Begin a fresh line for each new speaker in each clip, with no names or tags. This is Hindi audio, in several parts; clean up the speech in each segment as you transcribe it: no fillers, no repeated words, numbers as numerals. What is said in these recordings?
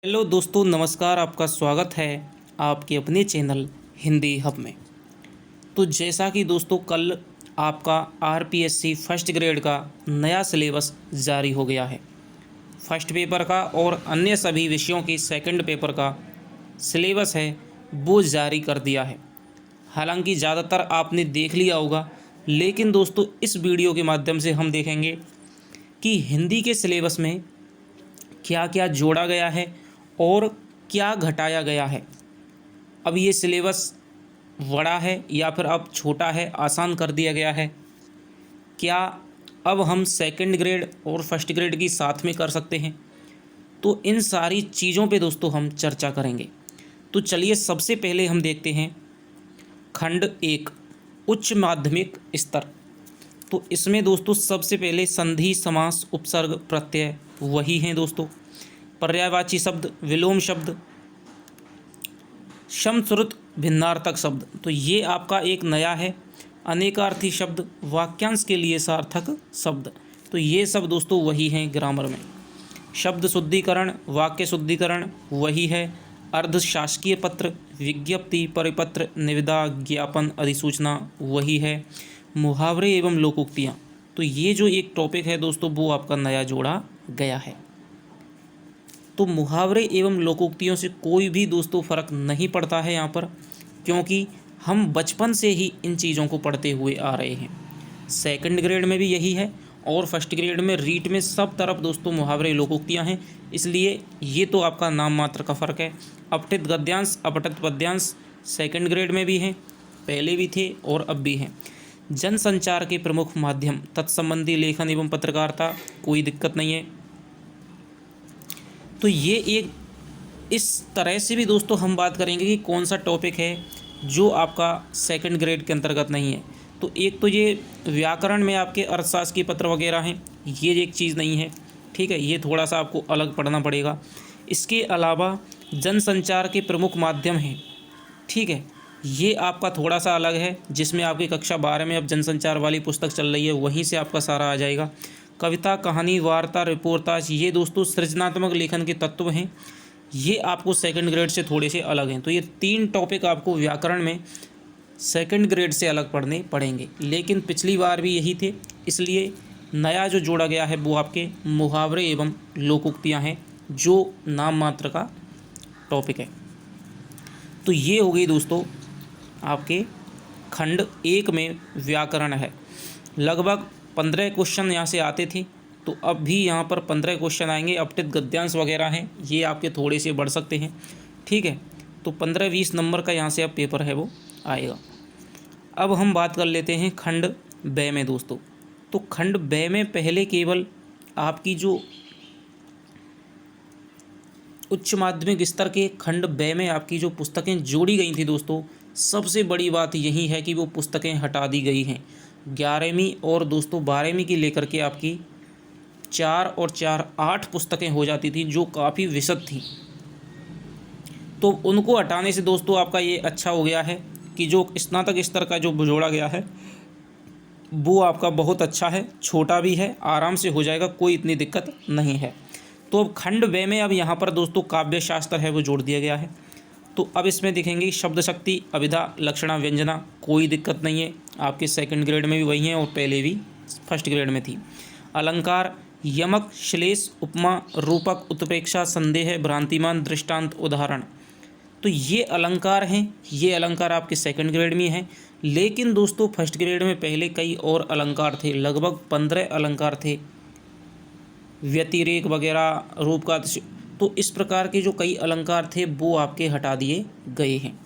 हेलो दोस्तों, नमस्कार। आपका स्वागत है आपके अपने चैनल हिंदी हब में। तो जैसा कि दोस्तों कल आपका आरपीएससी फर्स्ट ग्रेड का नया सिलेबस जारी हो गया है। फर्स्ट पेपर का और अन्य सभी विषयों की सेकंड पेपर का सिलेबस है वो जारी कर दिया है। हालांकि ज़्यादातर आपने देख लिया होगा, लेकिन दोस्तों इस वीडियो के माध्यम से हम देखेंगे कि हिंदी के सिलेबस में क्या क्या जोड़ा गया है और क्या घटाया गया है। अब ये सिलेबस बड़ा है या फिर अब छोटा है, आसान कर दिया गया है, क्या अब हम सेकंड ग्रेड और फर्स्ट ग्रेड की साथ में कर सकते हैं। तो इन सारी चीज़ों पे दोस्तों हम चर्चा करेंगे। तो चलिए सबसे पहले हम देखते हैं खंड एक, उच्च माध्यमिक स्तर। तो इसमें दोस्तों सबसे पहले संधि, समास, उपसर्ग, प्रत्यय वही हैं दोस्तों। पर्यायवाची शब्द, विलोम शब्द, समश्रुत भिन्नार्थक शब्द, तो ये आपका एक नया है। अनेकार्थी शब्द, वाक्यांश के लिए सार्थक शब्द, तो ये सब दोस्तों वही हैं ग्रामर में। शब्द शुद्धिकरण, वाक्य शुद्धिकरण वही है। अर्धशासकीय पत्र, विज्ञप्ति, परिपत्र, निविदा, ज्ञापन, अधिसूचना वही है। मुहावरे एवं लोकोक्तियाँ, तो ये जो एक टॉपिक है दोस्तों वो आपका नया जोड़ा गया है। तो मुहावरे एवं लोकोक्तियों से कोई भी दोस्तों फ़र्क नहीं पड़ता है यहाँ पर, क्योंकि हम बचपन से ही इन चीज़ों को पढ़ते हुए आ रहे हैं। सेकंड ग्रेड में भी यही है और फर्स्ट ग्रेड में रीट में सब तरफ दोस्तों मुहावरे लोकोक्तियाँ हैं, इसलिए ये तो आपका नाम मात्र का फ़र्क है। अपठित गद्यांश, अपठित पद्यांश सेकंड ग्रेड में भी हैं, पहले भी थे और अब भी हैं। जनसंचार के प्रमुख माध्यम, तत्संबंधी लेखन एवं पत्रकारिता, कोई दिक्कत नहीं है। तो ये एक इस तरह से भी दोस्तों हम बात करेंगे कि कौन सा टॉपिक है जो आपका सेकंड ग्रेड के अंतर्गत नहीं है। तो एक तो ये व्याकरण में आपके अर्थशास्त्र के पत्र वगैरह हैं, ये एक चीज़ नहीं है, ठीक है, ये थोड़ा सा आपको अलग पढ़ना पड़ेगा। इसके अलावा जनसंचार के प्रमुख माध्यम हैं, ठीक है, ये आपका थोड़ा सा अलग है, जिसमें आपकी कक्षा 12 में अब जनसंचार वाली पुस्तक चल रही है, वहीं से आपका सारा आ जाएगा। कविता, कहानी, वार्ता, रिपोर्टाज, ये दोस्तों सृजनात्मक लेखन के तत्व हैं, ये आपको सेकंड ग्रेड से थोड़े से अलग हैं। तो ये 3 टॉपिक आपको व्याकरण में सेकंड ग्रेड से अलग पढ़ने पड़ेंगे, लेकिन पिछली बार भी यही थे, इसलिए नया जो जोड़ा गया है वो आपके मुहावरे एवं लोकोक्तियाँ हैं, जो नाम मात्र का टॉपिक है। तो ये हो गई दोस्तों आपके खंड 1 में व्याकरण है। लगभग 15 क्वेश्चन यहाँ से आते थे, तो अब भी यहाँ पर 15 क्वेश्चन आएंगे। अपठित गद्यांश वगैरह हैं, ये आपके थोड़े से बढ़ सकते हैं, ठीक है। तो 15-20 नंबर का यहाँ से अब पेपर है वो आएगा। अब हम बात कर लेते हैं खंड ब में दोस्तों। तो खंड ब में पहले केवल आपकी जो उच्च माध्यमिक स्तर के खंड ब में आपकी जो पुस्तकें जोड़ी गई थी दोस्तों, सबसे बड़ी बात यही है कि वो पुस्तकें हटा दी गई हैं। 11वीं और दोस्तों 12वीं की लेकर के आपकी 4 और 4 8 पुस्तकें हो जाती थी, जो काफ़ी विशद थी। तो उनको हटाने से दोस्तों आपका ये अच्छा हो गया है कि जो स्नातक स्तर का जो जोड़ा गया है वो आपका बहुत अच्छा है, छोटा भी है, आराम से हो जाएगा, कोई इतनी दिक्कत नहीं है। तो अब खंड ब में अब यहाँ पर दोस्तों काव्य शास्त्र है वो जोड़ दिया गया है। तो अब इसमें देखेंगे शब्द शक्ति, अभिधा, लक्षणा, व्यंजना, कोई दिक्कत नहीं है, आपके सेकंड ग्रेड में भी वही हैं और पहले भी फर्स्ट ग्रेड में थी। अलंकार, यमक, श्लेष, उपमा, रूपक, उत्प्रेक्षा, संदेह, भ्रांतिमान, दृष्टांत, उदाहरण, तो ये अलंकार हैं, ये अलंकार आपके सेकंड ग्रेड में हैं। लेकिन दोस्तों फर्स्ट ग्रेड में पहले कई और अलंकार थे, लगभग 15 अलंकार थे, व्यतिरेक वगैरह, रूप का, तो इस प्रकार के जो कई अलंकार थे वो आपके हटा दिए गए हैं।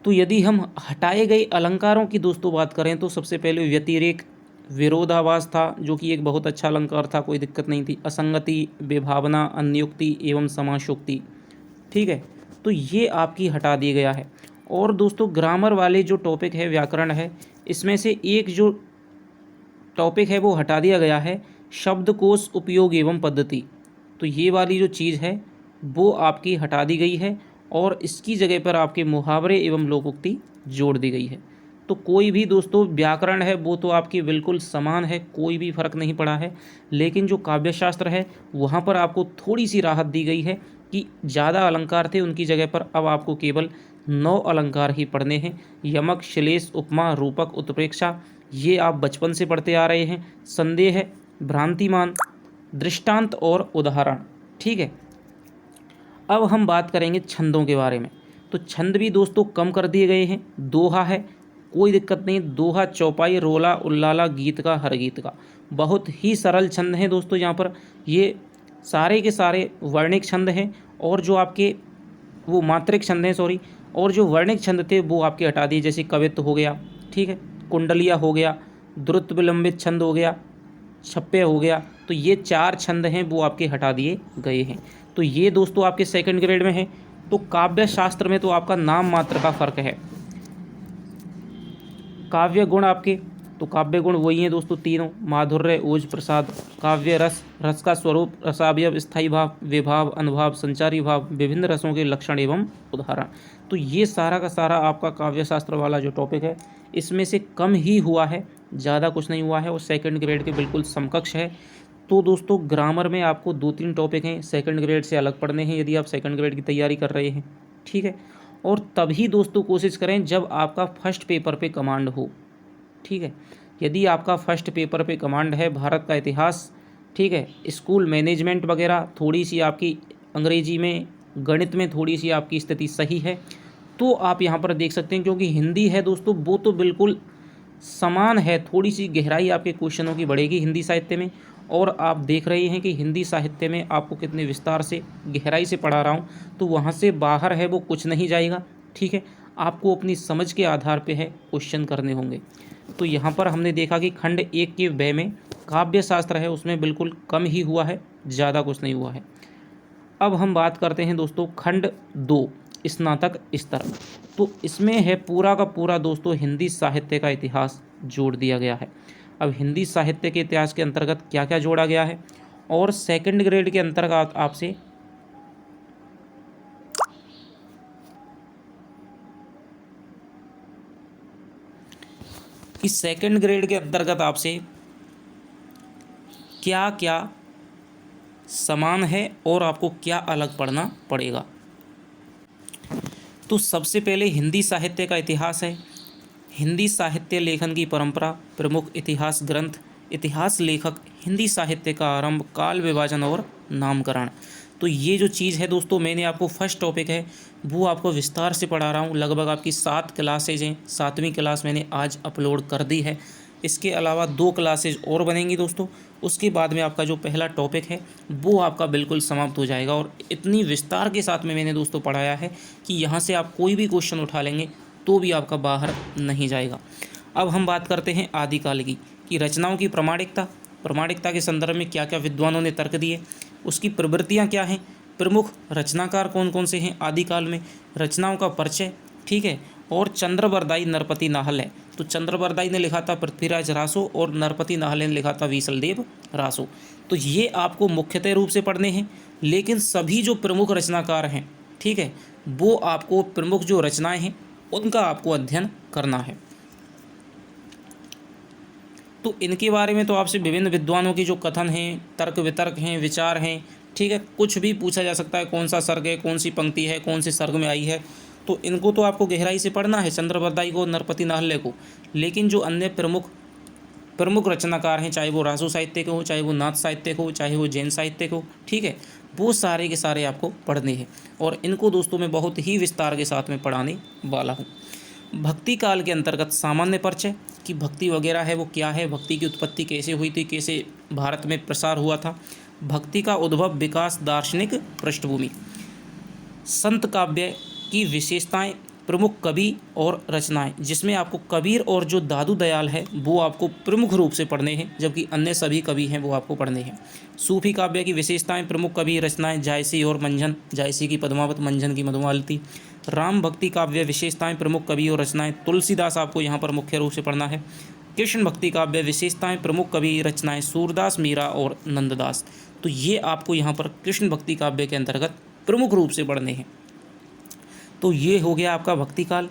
तो यदि हम हटाए गए अलंकारों की दोस्तों बात करें तो सबसे पहले व्यतिरेक, विरोधाभास था, जो कि एक बहुत अच्छा अलंकार था, कोई दिक्कत नहीं थी। असंगति, विभावना, अन्योक्ति एवं समासोक्ति, ठीक है, तो ये आपकी हटा दिया गया है। और दोस्तों ग्रामर वाले जो टॉपिक है, व्याकरण है, इसमें से एक जो टॉपिक है वो हटा दिया गया है, शब्दकोश उपयोग एवं पद्धति। तो ये वाली जो चीज़ है वो आपकी हटा दी गई है और इसकी जगह पर आपके मुहावरे एवं लोकोक्ति जोड़ दी गई है। तो कोई भी दोस्तों व्याकरण है वो तो आपकी बिल्कुल समान है, कोई भी फर्क नहीं पड़ा है। लेकिन जो काव्य शास्त्र है वहाँ पर आपको थोड़ी सी राहत दी गई है कि ज़्यादा अलंकार थे, उनकी जगह पर अब आपको केवल 9 अलंकार ही पढ़ने हैं। यमक, श्लेष, उपमा, रूपक, उत्प्रेक्षा ये आप बचपन से पढ़ते आ रहे हैं। संदेह, भ्रांतिमान, दृष्टांत और उदाहरण। ठीक है, अब हम बात करेंगे छंदों के बारे में। तो छंद भी दोस्तों कम कर दिए गए हैं। दोहा है, कोई दिक्कत नहीं, दोहा, चौपाई, रोला, उल्लाला, गीत का, हर गीत का, बहुत ही सरल छंद हैं दोस्तों। यहाँ पर ये सारे के सारे वर्णिक छंद हैं, और जो आपके वो मात्रिक छंद हैं, सॉरी, और जो वर्णिक छंद थे वो आपके हटा दिए, जैसे कवित्व हो गया, ठीक है, कुंडलिया हो गया, द्रुत विलंबित छंद हो गया, छप्पे हो गया। तो ये 4 छंद हैं वो आपके हटा दिए गए हैं। तो ये दोस्तों आपके सेकंड ग्रेड में है। तो काव्य शास्त्र में तो आपका नाम मात्र का फर्क है। काव्य गुण आपके, तो काव्य गुण वही हैं दोस्तों तीनों, माधुर्य, ओज, प्रसाद। काव्य रस, रस का स्वरूप, रसावयव, स्थायी भाव, विभाव, अनुभाव, संचारी भाव, विभिन्न रसों के लक्षण एवं उदाहरण। तो ये सारा का सारा आपका काव्य शास्त्र वाला जो टॉपिक है इसमें से कम ही हुआ है, ज़्यादा कुछ नहीं हुआ है, और सेकंड ग्रेड के बिल्कुल समकक्ष है। तो दोस्तों ग्रामर में आपको 2-3 टॉपिक हैं सेकंड ग्रेड से अलग पढ़ने हैं यदि आप सेकंड ग्रेड की तैयारी कर रहे हैं। ठीक है, और तभी दोस्तों कोशिश करें जब आपका फर्स्ट पेपर पे कमांड हो। ठीक है, यदि आपका फर्स्ट पेपर पे कमांड है भारत का इतिहास, ठीक है, स्कूल मैनेजमेंट वगैरह, थोड़ी सी आपकी अंग्रेजी में, गणित में थोड़ी सी आपकी स्थिति सही है, तो आप यहाँ पर देख सकते हैं। क्योंकि हिंदी है दोस्तों वो तो बिल्कुल समान है, थोड़ी सी गहराई आपके क्वेश्चनों की बढ़ेगी हिंदी साहित्य में। और आप देख रहे हैं कि हिंदी साहित्य में आपको कितने विस्तार से, गहराई से पढ़ा रहा हूँ, तो वहाँ से बाहर है वो कुछ नहीं जाएगा। ठीक है, आपको अपनी समझ के आधार पे है क्वेश्चन करने होंगे। तो यहाँ पर हमने देखा कि खंड 1 के व्यय में काव्य शास्त्र है उसमें बिल्कुल कम ही हुआ है, ज़्यादा कुछ नहीं हुआ है। अब हम बात करते हैं दोस्तों खंड 2 स्नातक स्तर। तो इसमें है पूरा का पूरा दोस्तों हिंदी साहित्य का इतिहास जोड़ दिया गया है। अब हिंदी साहित्य के इतिहास के अंतर्गत क्या क्या जोड़ा गया है, और सेकंड ग्रेड के अंतर्गत आपसे कि सेकंड ग्रेड के अंतर्गत आपसे क्या क्या समान है और आपको क्या अलग पढ़ना पड़ेगा। तो सबसे पहले हिंदी साहित्य का इतिहास है। हिंदी साहित्य लेखन की परंपरा, प्रमुख इतिहास ग्रंथ, इतिहास लेखक, हिंदी साहित्य का आरंभ, काल विभाजन और नामकरण। तो ये जो चीज़ है दोस्तों, मैंने आपको फर्स्ट टॉपिक है वो आपको विस्तार से पढ़ा रहा हूँ। लगभग आपकी 7 क्लासेज हैं, 7वीं क्लास मैंने आज अपलोड कर दी है। इसके अलावा 2 क्लासेज और बनेंगी दोस्तों, उसके बाद में आपका जो पहला टॉपिक है वो आपका बिल्कुल समाप्त हो जाएगा। और इतनी विस्तार के साथ में मैंने दोस्तों पढ़ाया है कि यहाँ से आप कोई भी क्वेश्चन उठा लेंगे तो भी आपका बाहर नहीं जाएगा। अब हम बात करते हैं आदिकाल की, कि रचनाओं की प्रामाणिकता के संदर्भ में क्या क्या विद्वानों ने तर्क दिए, उसकी प्रवृत्तियाँ क्या हैं, प्रमुख रचनाकार कौन कौन से हैं आदिकाल में, रचनाओं का परिचय, ठीक है, और चंद्रबरदाई नरपति नाहल है। तो चंद्रबरदाई ने लिखा था पृथ्वीराज रासो और नरपति नाहल ने लिखा था विसलदेव रासो। तो ये आपको मुख्यतः रूप से पढ़ने हैं, लेकिन सभी जो प्रमुख रचनाकार हैं, ठीक है, वो आपको प्रमुख जो रचनाएं हैं उनका आपको अध्ययन करना है। तो इनके बारे में तो आपसे विभिन्न विद्वानों की जो कथन हैं, तर्क वितर्क हैं, विचार हैं, ठीक है, कुछ भी पूछा जा सकता है, कौन सा सर्ग है, कौन सी पंक्ति है, कौन से सर्ग में आई है, तो इनको तो आपको गहराई से पढ़ना है, चंद्रबरदाई को, नरपति नाहल्य को। लेकिन जो अन्य प्रमुख रचनाकार हैं, चाहे वो रासो साहित्य के हो, चाहे वो नाथ साहित्य को, चाहे वो जैन साहित्य को, ठीक है, वो सारे के सारे आपको पढ़ने हैं। और इनको दोस्तों मैं बहुत ही विस्तार के साथ में पढ़ाने वाला हूँ। भक्ति काल के अंतर्गत सामान्य परिचय, कि भक्ति वगैरह है वो क्या है, भक्ति की उत्पत्ति कैसे हुई थी, कैसे भारत में प्रसार हुआ था, भक्ति का उद्भव, विकास, दार्शनिक पृष्ठभूमि, संत काव्य की विशेषताएं, प्रमुख कवि और रचनाएं, जिसमें आपको कबीर और जो दादू दयाल है वो आपको प्रमुख रूप से पढ़ने हैं, जबकि अन्य सभी कवि हैं वो आपको पढ़ने हैं। सूफी काव्य की विशेषताएं, प्रमुख कवि, रचनाएं, जायसी और मंझन, जायसी की पद्मावत, मंझन की मधुमालती। राम भक्ति काव्य विशेषताएं, प्रमुख कवि और रचनाएं, तुलसीदास आपको यहाँ पर मुख्य रूप से पढ़ना है। कृष्ण भक्ति काव्य विशेषताएं, प्रमुख कवि, रचनाएं, सूरदास, मीरा और नंददास। तो ये आपको यहाँ पर कृष्ण भक्ति काव्य के अंतर्गत प्रमुख रूप से पढ़ने हैं। तो ये हो गया आपका भक्ति काल।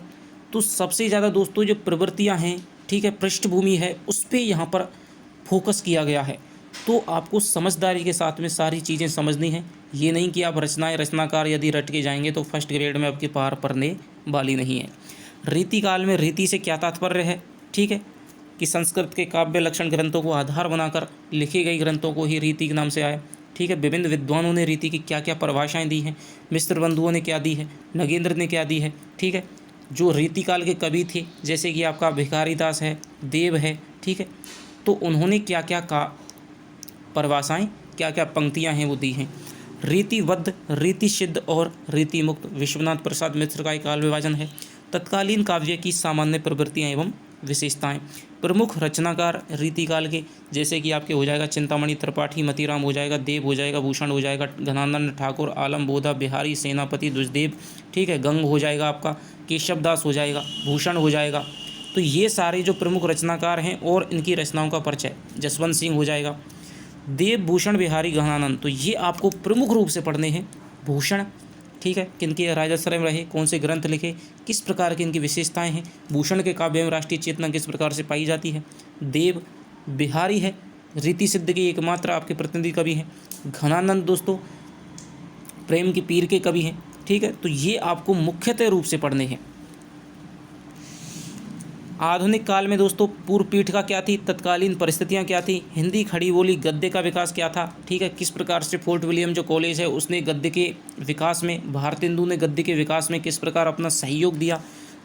तो सबसे ज़्यादा दोस्तों जो प्रवृत्तियाँ हैं, ठीक है, पृष्ठभूमि है, उस पे यहाँ पर फोकस किया गया है। तो आपको समझदारी के साथ में सारी चीज़ें समझनी है। ये नहीं कि आप रचनाकार यदि रट के जाएंगे तो फर्स्ट ग्रेड में आपके पार पड़ने वाली नहीं है। रीतिकाल में रीति से क्या तात्पर्य है, ठीक है, कि संस्कृत के काव्य लक्षण ग्रंथों को आधार बनाकर लिखे गए ग्रंथों को ही रीति के नाम से आया, ठीक है। विभिन्न विद्वानों ने रीति की क्या क्या परिभाषाएँ दी हैं, मिश्र बंधुओं ने क्या दी है, नगेंद्र ने क्या दी है, ठीक है। जो रीतिकाल के कवि थे जैसे कि आपका भिखारीदास है, देव है, ठीक है, तो उन्होंने क्या क्या का परिभाषाएँ, क्या क्या पंक्तियाँ हैं वो दी हैं। रीतिबद्ध, रीति सिद्ध और रीति मुक्त विश्वनाथ प्रसाद मिश्र का एक काल विभाजन है। तत्कालीन काव्य की सामान्य प्रवृत्तियाँ एवं विशेषताएं। प्रमुख रचनाकार रीतिकाल के जैसे कि आपके हो जाएगा चिंतामणि त्रिपाठी, मतीराम हो जाएगा, देव हो जाएगा, भूषण हो जाएगा, घनानंद ठाकुर, आलम बोधा, बिहारी, सेनापति, दुष्देव, ठीक है, गंग हो जाएगा आपका, केशवदास हो जाएगा, भूषण हो जाएगा। तो ये सारे जो प्रमुख रचनाकार हैं और इनकी रचनाओं का परिचय, जसवंत सिंह हो जाएगा, देव, भूषण, बिहारी, घनानंद, तो ये आपको प्रमुख रूप से पढ़ने हैं। भूषण, ठीक है, किनके राजाश्रय में रहे, कौन से ग्रंथ लिखे, किस प्रकार की इनकी विशेषताएं हैं, भूषण के काव्य में राष्ट्रीय चेतना किस प्रकार से पाई जाती है। देव, बिहारी है, रीति सिद्ध के एकमात्र आपके प्रतिनिधि कवि हैं। घनानंद दोस्तों प्रेम की पीर के कवि हैं, ठीक है। तो ये आपको मुख्यतः रूप से पढ़ने हैं। आधुनिक काल में दोस्तों पूर्व पीठ का क्या थी, तत्कालीन परिस्थितियां क्या थी, हिंदी खड़ी बोली गद्य का विकास क्या था, ठीक है, किस प्रकार से फोर्ट विलियम जो कॉलेज है उसने गद्य के विकास में, भारतेंदु ने गद्य के विकास में किस प्रकार अपना सहयोग दिया,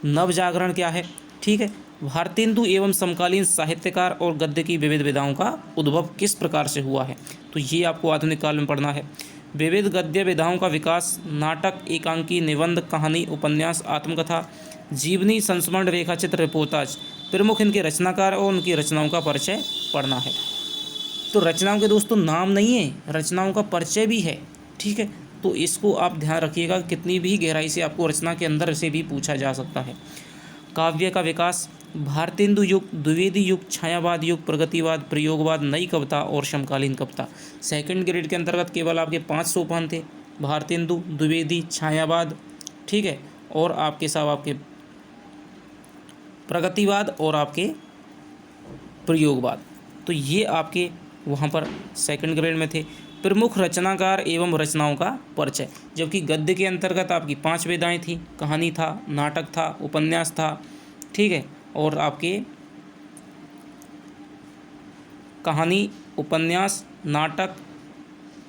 नव जागरण क्या है, ठीक है, भारतेंदु एवं समकालीन साहित्यकार और गद्य की विविध विधाओं का उद्भव किस प्रकार से हुआ है, तो ये आपको आधुनिक काल में पढ़ना है। विविध गद्य विधाओं का विकास, नाटक, एकांकी, निबंध, कहानी, उपन्यास, आत्मकथा, जीवनी, संस्मरण, रेखाचित्र, रिपोर्टाज, प्रमुख इनके रचनाकार और उनकी रचनाओं का परिचय पढ़ना है। तो रचनाओं के दोस्तों नाम नहीं है, रचनाओं का परिचय भी है, ठीक है। तो इसको आप ध्यान रखिएगा, कितनी भी गहराई से आपको रचना के अंदर से भी पूछा जा सकता है। काव्य का विकास, भारतेंदु युग, द्विवेदी युग, छायावाद युग, प्रगतिवाद, प्रयोगवाद, नई कविता और समकालीन कविता। सेकंड ग्रेड के अंतर्गत केवल आपके 5 सोपान थे, भारतेंदु, द्विवेदी, छायावाद, ठीक है, और आपके साथ आपके प्रगतिवाद और आपके प्रयोगवाद। तो ये आपके वहाँ पर सेकंड ग्रेड में थे। प्रमुख रचनाकार एवं रचनाओं का परिचय, जबकि गद्य के अंतर्गत आपकी 5 विधाएँ थी, कहानी था, नाटक था, उपन्यास था, ठीक है, और आपके कहानी, उपन्यास, नाटक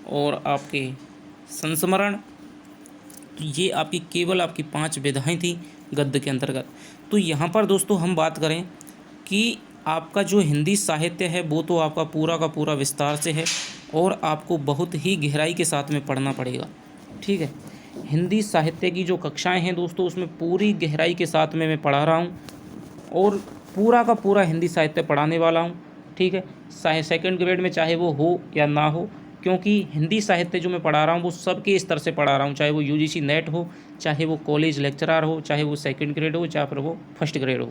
और आपके संस्मरण, तो ये आपकी केवल आपकी 5 विधाएँ थी गद्य के अंतर्गत। तो यहाँ पर दोस्तों हम बात करें कि आपका जो हिंदी साहित्य है वो तो आपका पूरा का पूरा विस्तार से है और आपको बहुत ही गहराई के साथ में पढ़ना पड़ेगा, ठीक है। हिंदी साहित्य की जो कक्षाएं हैं दोस्तों उसमें पूरी गहराई के साथ में मैं पढ़ा रहा हूँ और पूरा का पूरा हिंदी साहित्य पढ़ाने वाला हूँ, ठीक है। सेकंड ग्रेड में चाहे वो हो या ना हो, क्योंकि हिंदी साहित्य जो मैं पढ़ा रहा हूँ वो सबके स्तर से पढ़ा रहा हूँ, चाहे वो यूजीसी नेट हो, चाहे वो कॉलेज लेक्चरर हो, चाहे वो सेकंड ग्रेड हो, चाहे फिर वो फर्स्ट ग्रेड हो।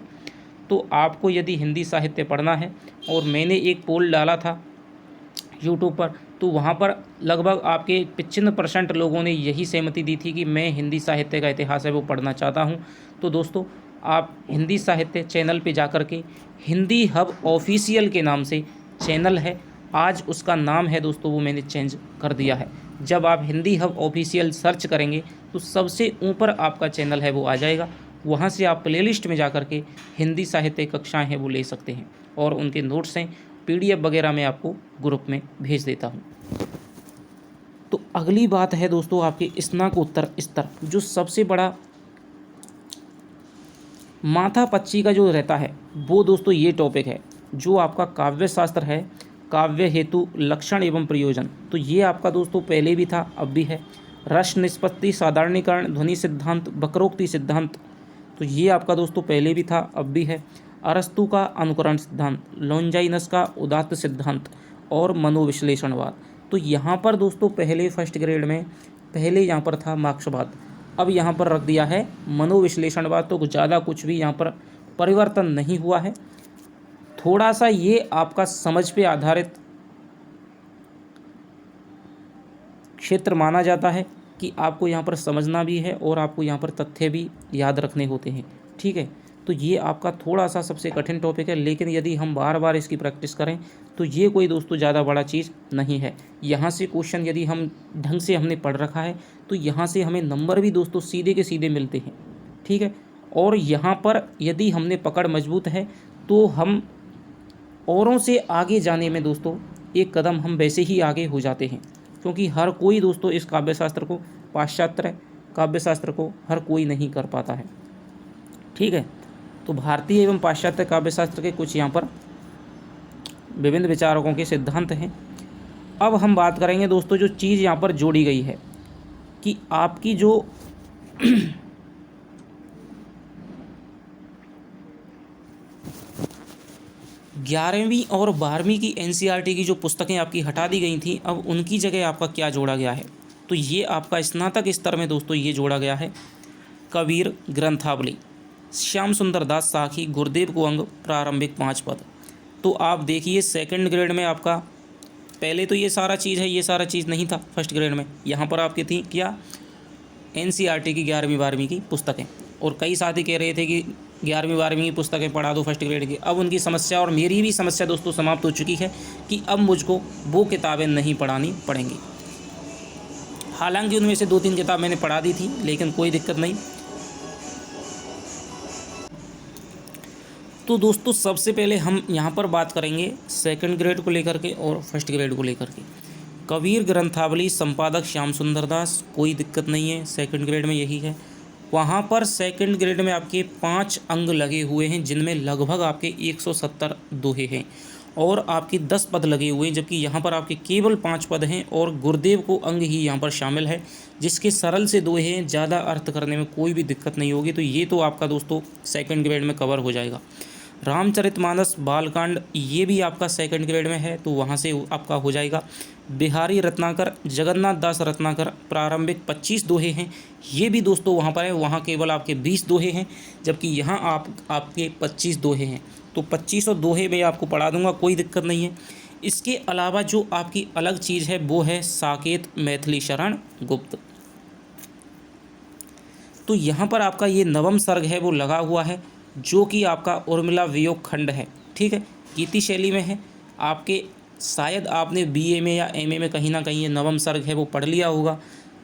तो आपको यदि हिंदी साहित्य पढ़ना है, और मैंने एक पोल डाला था यूट्यूब पर, तो वहाँ पर लगभग आपके 95% लोगों ने यही सहमति दी थी कि मैं हिंदी साहित्य का इतिहास है वो पढ़ना चाहता हूँ। तो दोस्तों आप हिंदी साहित्य चैनल पे जाकर के, हिंदी हब ऑफिशियल के नाम से चैनल है, आज उसका नाम है दोस्तों वो मैंने चेंज कर दिया है। जब आप हिंदी हब ऑफिशियल सर्च करेंगे तो सबसे ऊपर आपका चैनल है वो आ जाएगा, वहाँ से आप प्लेलिस्ट में जाकर के हिंदी साहित्य कक्षाएं हैं वो ले सकते हैं और उनके नोट्स हैं, PDF वगैरह मैं आपको ग्रुप में भेज देता हूँ। तो अगली बात है दोस्तों आपके स्नातकोत्तर स्तर, जो सबसे बड़ा माथापच्ची का जो रहता है वो दोस्तों ये टॉपिक है, जो आपका काव्य शास्त्र है, काव्य हेतु, लक्षण एवं प्रयोजन। तो ये आपका दोस्तों पहले भी था, अब भी है। रस निष्पत्ति, साधारणीकरण, ध्वनि सिद्धांत, वक्रोक्ति सिद्धांत, तो ये आपका दोस्तों पहले भी था, अब भी है। अरस्तु का अनुकरण सिद्धांत, लॉन्जाइनस का उदात्त सिद्धांत और मनोविश्लेषणवाद। तो यहाँ पर दोस्तों पहले फर्स्ट ग्रेड में पहले यहाँ पर था मार्क्सवाद, अब यहाँ पर रख दिया है मनोविश्लेषणवाद। तो ज़्यादा कुछ भी यहाँ पर परिवर्तन नहीं हुआ है, थोड़ा सा ये आपका समझ पे आधारित क्षेत्र माना जाता है कि आपको यहाँ पर समझना भी है और आपको यहाँ पर तथ्य भी याद रखने होते हैं, ठीक है। तो ये आपका थोड़ा सा सबसे कठिन टॉपिक है, लेकिन यदि हम बार बार इसकी प्रैक्टिस करें तो ये कोई दोस्तों ज़्यादा बड़ा चीज़ नहीं है। यहाँ से क्वेश्चन यदि हम ढंग से हमने पढ़ रखा है तो यहाँ से हमें नंबर भी दोस्तों सीधे के सीधे मिलते हैं, ठीक है। और यहाँ पर यदि हमने पकड़ मजबूत है तो हम औरों से आगे जाने में दोस्तों एक कदम हम वैसे ही आगे हो जाते हैं, क्योंकि हर कोई दोस्तों इस काव्यशास्त्र को, पाश्चात्य काव्यशास्त्र को हर कोई नहीं कर पाता है, ठीक है। तो भारतीय एवं पाश्चात्य काव्यशास्त्र के कुछ यहाँ पर विभिन्न विचारकों के सिद्धांत हैं। अब हम बात करेंगे दोस्तों जो चीज़ यहाँ पर जोड़ी गई है कि आपकी जो 11वीं और 12वीं की एनसीईआरटी की जो पुस्तकें आपकी हटा दी गई थी, अब उनकी जगह आपका क्या जोड़ा गया है, तो ये आपका स्नातक स्तर में दोस्तों ये जोड़ा गया है कबीर ग्रंथावली, श्याम सुंदर दास साखी, गुरुदेव को अंग, प्रारंभिक 5 पद। तो आप देखिए सेकंड ग्रेड में आपका पहले तो ये सारा चीज़ है, ये सारा चीज़ नहीं था फर्स्ट ग्रेड में। यहाँ पर आपकी थी क्या, एनसीईआरटी की 11वीं 12वीं की पुस्तकें, और कई साथी कह रहे थे कि 11वीं 12वीं की पुस्तकें पढ़ा दो फर्स्ट ग्रेड की। अब उनकी समस्या और मेरी भी समस्या दोस्तों समाप्त हो चुकी है कि अब मुझको वो किताबें नहीं पढ़ानी पड़ेंगी। हालांकि उनमें से 2-3 किताब मैंने पढ़ा दी थी, लेकिन कोई दिक्कत नहीं। तो दोस्तों सबसे पहले हम यहाँ पर बात करेंगे सेकंड ग्रेड को लेकर के और फर्स्ट ग्रेड को लेकर के। कबीर ग्रंथावली, संपादक श्याम सुंदर दास, कोई दिक्कत नहीं है, सेकंड ग्रेड में यही है। वहाँ पर सेकंड ग्रेड में आपके 5 अंग लगे हुए हैं, जिनमें लगभग आपके 170 दोहे हैं और आपके 10 पद लगे हुए हैं, जबकि यहाँ पर आपके केवल 5 पद हैं और गुरुदेव को अंग ही यहाँ पर शामिल है, जिसके सरल से दोहे हैं, ज़्यादा अर्थ करने में कोई भी दिक्कत नहीं होगी। तो ये तो आपका दोस्तों सेकंड ग्रेड में कवर हो जाएगा। रामचरितमानस, बालकांड, ये भी आपका सेकंड ग्रेड में है, तो वहाँ से आपका हो जाएगा। बिहारी रत्नाकर, जगन्नाथ दास रत्नाकर, प्रारंभिक 25 दोहे हैं, ये भी दोस्तों वहाँ पर है, वहाँ केवल आपके 20 दोहे हैं, जबकि यहाँ आपके 25 दोहे हैं। तो 25 दोहे में आपको पढ़ा दूंगा, कोई दिक्कत नहीं है। इसके अलावा जो आपकी अलग चीज़ है वो है साकेत मैथिली शरण गुप्त। तो यहाँ पर आपका ये नवम सर्ग है वो लगा हुआ है, जो कि आपका उर्मिला वियोग खंड है, ठीक है, गीति शैली में है। आपके शायद आपने बीए में या एमए में कहीं ना कहीं ये नवम सर्ग है वो पढ़ लिया होगा,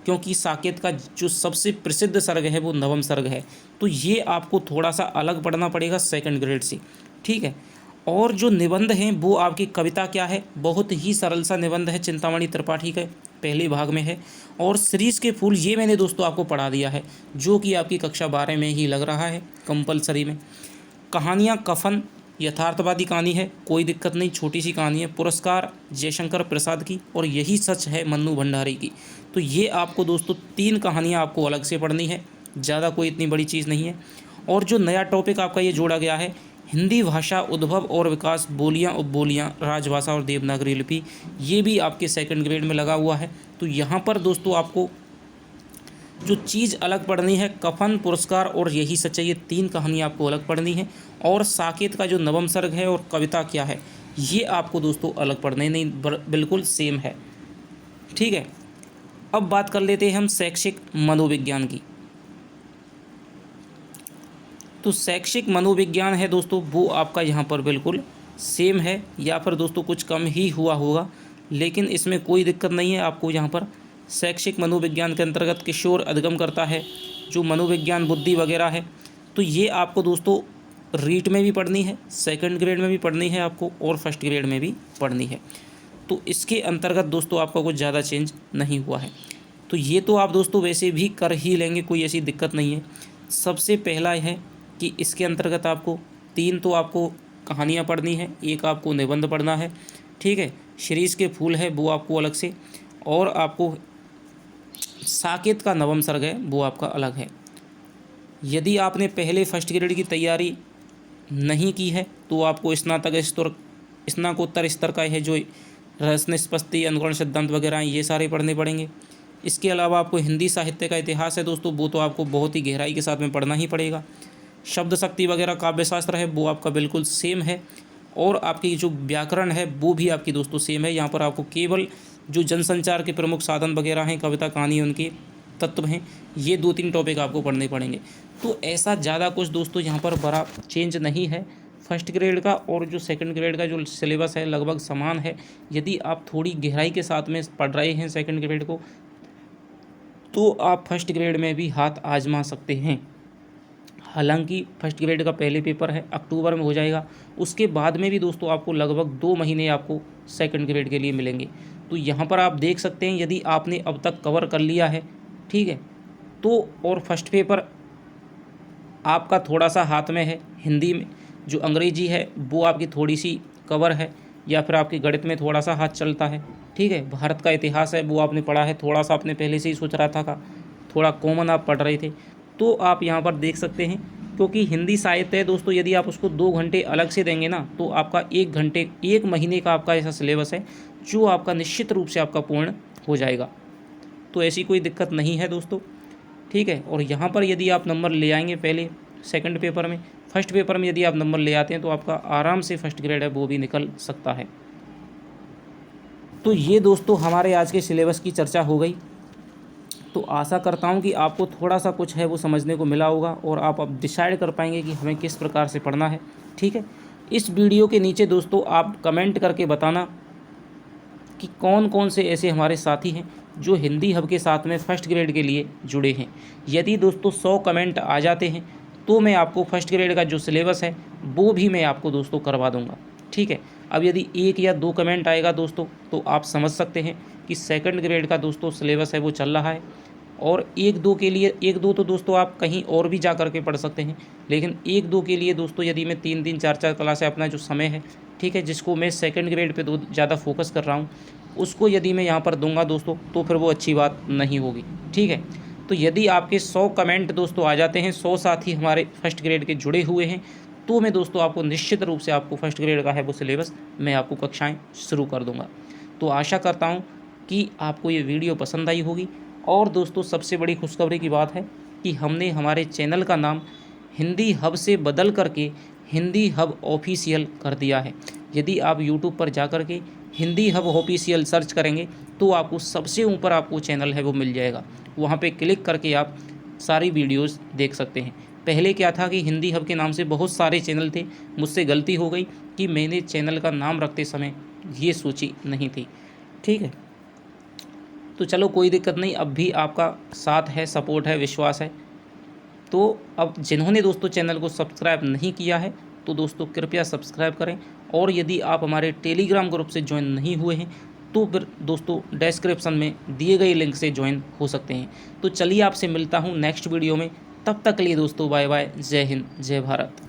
क्योंकि साकेत का जो सबसे प्रसिद्ध सर्ग है वो नवम सर्ग है। तो ये आपको थोड़ा सा अलग पढ़ना पड़ेगा सेकंड ग्रेड से, ठीक है। और जो निबंध हैं वो आपकी कविता क्या है, बहुत ही सरल सा निबंध है, चिंतामणि त्रिपाठी का पहले भाग में है। और शिरीष के फूल ये मैंने दोस्तों आपको पढ़ा दिया है, जो कि आपकी कक्षा 12 में ही लग रहा है कंपलसरी में। कहानियाँ, कफन यथार्थवादी कहानी है, कोई दिक्कत नहीं, छोटी सी कहानी है। पुरस्कार जयशंकर प्रसाद की, और यही सच है मन्नू भंडारी की। तो ये आपको दोस्तों 3 कहानियाँ आपको अलग से पढ़नी है, ज़्यादा कोई इतनी बड़ी चीज़ नहीं है। और जो नया टॉपिक आपका ये जोड़ा गया है, हिंदी भाषा उद्भव और विकास, बोलियाँ उपबोलियाँ, राजभाषा और देवनागरी लिपि, ये भी आपके सेकंड ग्रेड में लगा हुआ है। तो यहाँ पर दोस्तों आपको जो चीज़ अलग पढ़नी है, कफन, पुरस्कार और यही सच है, ये 3 कहानियाँ आपको अलग पढ़नी है। और साकेत का जो नवम सर्ग है और कविता क्या है, ये आपको दोस्तों अलग पढ़ने नहीं, बिल्कुल सेम है, ठीक है। अब बात कर लेते हैं हम शैक्षिक मनोविज्ञान की। तो शैक्षिक मनोविज्ञान है दोस्तों, वो आपका यहाँ पर बिल्कुल सेम है, या फिर दोस्तों कुछ कम ही हुआ होगा, लेकिन इसमें कोई दिक्कत नहीं है। आपको यहाँ पर शैक्षिक मनोविज्ञान के अंतर्गत किशोर अधिगम करता है, जो मनोविज्ञान बुद्धि वगैरह है, तो ये आपको दोस्तों रीट में भी पढ़नी है, सेकंड ग्रेड में भी पढ़नी है आपको, और फर्स्ट ग्रेड में भी पढ़नी है। तो इसके अंतर्गत दोस्तों आपका कुछ ज़्यादा चेंज नहीं हुआ है। तो ये तो आप दोस्तों वैसे भी कर ही लेंगे, कोई ऐसी दिक्कत नहीं है। सबसे पहला है कि इसके अंतर्गत आपको 3 तो आपको कहानियाँ पढ़नी है, 1 आपको निबंध पढ़ना है, ठीक है। शिरीष के फूल है वो आपको अलग से, और आपको साकेत का नवम सर्ग है वो आपका अलग है। यदि आपने पहले फर्स्ट ग्रेड की तैयारी नहीं की है तो आपको स्नातकोत्तर स्तर का है, जो रस निष्पत्ति, अनुकरण सिद्धांत वगैरह ये सारे पढ़ने पड़ेंगे। इसके अलावा आपको हिंदी साहित्य का इतिहास है दोस्तों, वो तो आपको बहुत ही गहराई के साथ में पढ़ना ही पड़ेगा। शब्द शक्ति वगैरह काव्यशास्त्र है वो आपका बिल्कुल सेम है, और आपकी जो व्याकरण है वो भी आपकी दोस्तों सेम है। यहाँ पर आपको केवल जो जनसंचार के प्रमुख साधन वगैरह हैं, कविता कहानी, उनकी तत्व हैं, ये 2-3 टॉपिक आपको पढ़ने पड़ेंगे। तो ऐसा ज़्यादा कुछ दोस्तों यहाँ पर बड़ा चेंज नहीं है। फर्स्ट ग्रेड का और जो सेकंड ग्रेड का जो सिलेबस है लगभग समान है। यदि आप थोड़ी गहराई के साथ में पढ़ रहे हैं सेकंड ग्रेड को, तो आप फर्स्ट ग्रेड में भी हाथ आजमा सकते हैं। हालांकि फर्स्ट ग्रेड का पहले पेपर है, अक्टूबर में हो जाएगा। उसके बाद में भी दोस्तों आपको लगभग 2 महीने आपको सेकंड ग्रेड के लिए मिलेंगे। तो यहाँ पर आप देख सकते हैं, यदि आपने अब तक कवर कर लिया है, ठीक है, तो और फर्स्ट पेपर आपका थोड़ा सा हाथ में है, हिंदी में जो अंग्रेजी है वो आपकी थोड़ी सी कवर है, या फिर आपके गणित में थोड़ा सा हाथ चलता है, ठीक है, भारत का इतिहास है वो आपने पढ़ा है, थोड़ा सा आपने पहले से ही सोच रहा था का थोड़ा कॉमन आप पढ़ रहे थे, तो आप यहाँ पर देख सकते हैं। क्योंकि हिंदी साहित्य है दोस्तों, यदि आप उसको 2 घंटे अलग से देंगे ना, तो आपका 1 महीने का आपका ऐसा सिलेबस है जो आपका निश्चित रूप से आपका पूर्ण हो जाएगा। तो ऐसी कोई दिक्कत नहीं है दोस्तों, ठीक है। और यहाँ पर यदि आप नंबर ले आएंगे पहले सेकंड पेपर में, फर्स्ट पेपर में यदि आप नंबर ले आते हैं तो आपका आराम से फर्स्ट ग्रेड है वो भी निकल सकता है। तो ये दोस्तों हमारे आज के सिलेबस की चर्चा हो गई। तो आशा करता हूँ कि आपको थोड़ा सा कुछ है वो समझने को मिला होगा और आप अब डिसाइड कर पाएंगे कि हमें किस प्रकार से पढ़ना है, ठीक है। इस वीडियो के नीचे दोस्तों आप कमेंट करके बताना कि कौन कौन से ऐसे हमारे साथी हैं जो हिंदी हब के साथ में फ़र्स्ट ग्रेड के लिए जुड़े हैं। यदि दोस्तों 100 कमेंट आ जाते हैं तो मैं आपको फर्स्ट ग्रेड का जो सिलेबस है वो भी मैं आपको दोस्तों करवा दूंगा, ठीक है। अब यदि 1 या 2 कमेंट आएगा दोस्तों तो आप समझ सकते हैं कि सेकंड ग्रेड का दोस्तों सिलेबस है वो चल रहा है। और 1-2 के लिए 1-2 तो दोस्तों आप कहीं और भी जा कर के पढ़ सकते हैं, लेकिन 1-2 के लिए दोस्तों यदि मैं 3-3 4-4 क्लास है अपना जो समय है, ठीक है, जिसको मैं सेकंड ग्रेड पे ज़्यादा फोकस कर रहा हूँ, उसको यदि मैं यहाँ पर दूंगा दोस्तों तो फिर वो अच्छी बात नहीं होगी, ठीक है। तो यदि आपके 100 कमेंट दोस्तों आ जाते हैं, 100 साथी हमारे फर्स्ट ग्रेड के जुड़े हुए हैं, तो मैं दोस्तों आपको निश्चित रूप से आपको फर्स्ट ग्रेड का है वो सिलेबस मैं आपको कक्षाएँ शुरू कर दूँगा। तो आशा करता हूँ कि आपको ये वीडियो पसंद आई होगी। और दोस्तों सबसे बड़ी खुशखबरी की बात है कि हमने हमारे चैनल का नाम हिंदी हब से बदल करके हिंदी हब ऑफिशियल कर दिया है। यदि आप यूट्यूब पर जा कर के हिंदी हब ऑफिशियल सर्च करेंगे तो आपको सबसे ऊपर आपको चैनल है वो मिल जाएगा। वहाँ पे क्लिक करके आप सारी वीडियोस देख सकते हैं। पहले क्या था कि हिंदी हब के नाम से बहुत सारे चैनल थे, मुझसे गलती हो गई कि मैंने चैनल का नाम रखते समय ये सोची नहीं थी, ठीक है। तो चलो कोई दिक्कत नहीं, अब भी आपका साथ है, सपोर्ट है, विश्वास है। तो अब जिन्होंने दोस्तों चैनल को सब्सक्राइब नहीं किया है तो दोस्तों कृपया सब्सक्राइब करें। और यदि आप हमारे टेलीग्राम ग्रुप से ज्वाइन नहीं हुए हैं तो फिर दोस्तों डिस्क्रिप्शन में दिए गए लिंक से ज्वाइन हो सकते हैं। तो चलिए आपसे मिलता हूँ नेक्स्ट वीडियो में, तब तक के लिए दोस्तों बाय बाय, जय हिंद, जय भारत।